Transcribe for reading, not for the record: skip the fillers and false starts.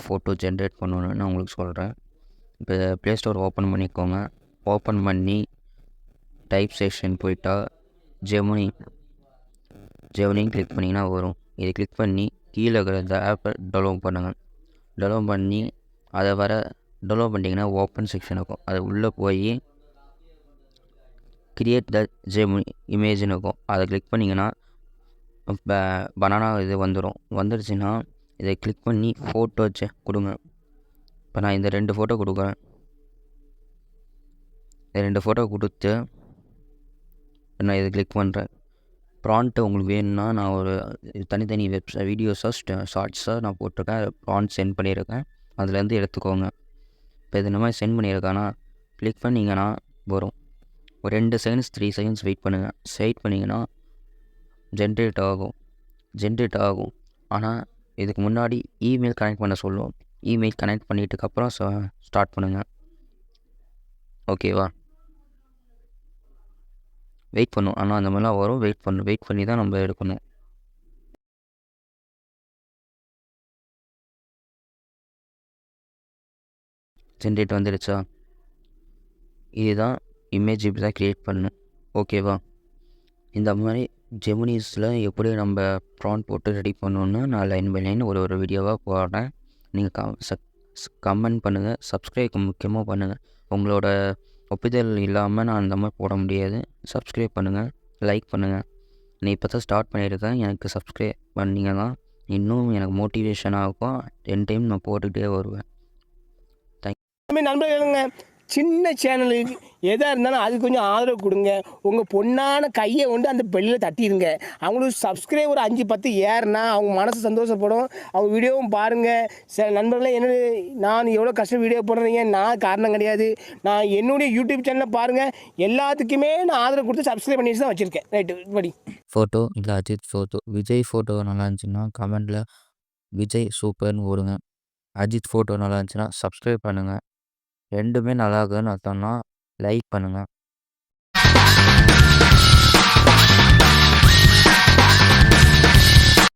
Photo generate பண்ணணும்னு நான் உங்களுக்கு சொல்கிறேன். இப்போ ப்ளே ஸ்டோர் ஓப்பன் பண்ணிக்கோங்க. ஓப்பன் பண்ணி டைப் செக்ஷன் போயிட்டா ஜெமினின்னு கிளிக் பண்ணிங்கன்னா வரும். இதை கிளிக் பண்ணி கீழே இருக்கிற இந்த ஆப்பை டவுன்லோட் பண்ணுங்கள். டவுன்லோட் பண்ணி அதை டவுன்லோட் பண்ணிட்டீங்கன்னா ஓப்பன் செக்ஷன் இருக்கும். அது உள்ளே போய் கிரியேட் த ஜெமினி இமேஜ்னு இருக்கும். அதை கிளிக் பண்ணிங்கன்னா பனானா இது வந்துடுச்சுன்னா இதை கிளிக் பண்ணி ஃபோட்டோ கொடுங்க. இப்போ நான் இந்த 2 ஃபோட்டோ கொடுக்குறேன். இந்த 2 ஃபோட்டோ கொடுத்து நான் இதை கிளிக் பண்ணுறேன். ப்ராண்ட்டு உங்களுக்கு வேணும்னா நான் ஒரு தனித்தனி வீடியோஸாக ஷார்ட்ஸாக நான் போட்டிருக்கேன். ப்ராண்ட் சென்ட் பண்ணியிருக்கேன். அதுலேருந்து எடுத்துக்கோங்க. இப்போ இது இந்த மாதிரி சென்ட் பண்ணியிருக்கானா கிளிக் பண்ணிங்கன்னா வரும். ஒரு 2 செகண்ட்ஸ் 3 செகண்ட்ஸ் வெயிட் பண்ணிங்கன்னா ஜென்ரேட் ஆகும். ஆனால் இதுக்கு முன்னாடி இமெயில் கனெக்ட் பண்ண சொல்லுவோம். இமெயில் கனெக்ட் பண்ணிட்டுக்கப்புறம் ஸ்டார்ட் பண்ணுங்கள். ஓகேவா? வெயிட் பண்ணும். ஆனால் அந்த மாதிரிலாம் வரும். வெயிட் பண்ணி தான் நம்ம எடுக்கணும். ஜென்ரேட் வந்துடுச்சா? இதுதான் இமேஜ் இப்படி தான் க்ரியேட் பண்ணணும். ஓகேவா? இந்த மாதிரி ஜெமினிஸில் எப்படி நம்ம ப்ராண்ட் போட்டு ரெடி பண்ணணுன்னு நான் லைன் பை லைன் ஒரு வீடியோவாக போடுறேன். நீங்கள் கமெண்ட் பண்ணுங்கள். சப்ஸ்கிரைப் முக்கியமாக பண்ணுங்கள். உங்களோட ஒப்புதல் இல்லாமல் நான் அந்த மாதிரி போட முடியாது. சப்ஸ்கிரைப் பண்ணுங்கள், லைக் பண்ணுங்கள். நீ இப்போ தான் ஸ்டார்ட் பண்ணியிருக்கேன். எனக்கு சப்ஸ்கிரைப் பண்ணிங்கன்னா இன்னும் எனக்கு மோட்டிவேஷனாக இருக்கும். டைம் நான் போட்டுக்கிட்டே வருவேன். நண்பர்களுங்க, சின்ன சேனலுக்கு எதாக இருந்தாலும் அது கொஞ்சம் ஆதரவு கொடுங்க. உங்கள் பொண்ணான கையை கொண்டு அந்த பெல்லில் தட்டிடுங்க. அவங்களுக்கு சப்ஸ்கிரைபர் 5-10 ஏறுனா அவங்க மனசு சந்தோஷப்படும். அவங்க வீடியோவும் பாருங்கள். சில நண்பர்களே நான் எவ்வளோ கஷ்டம் வீடியோ போடுறீங்க, நான் காரணம் கிடையாது. நான் என்னுடைய யூடியூப் சேனலை பாருங்கள். எல்லாத்துக்குமே நான் ஆதரவு கொடுத்து சப்ஸ்கிரைப் பண்ணிட்டு தான் வச்சுருக்கேன். ரைட்டு படி. ஃபோட்டோ இல்லை அஜித் ஃபோட்டோ. விஜய் ஃபோட்டோ நல்லா இருந்துச்சுன்னா கமெண்டில் விஜய் சூப்பர்னு போடுங்க. அஜித் ஃபோட்டோ நல்லா இருந்துச்சுன்னா சப்ஸ்கிரைப் பண்ணுங்கள். 2மே நல்லா இருக்குதுன்னு அர்த்தம்னா லைக் பண்ணுங்கள்.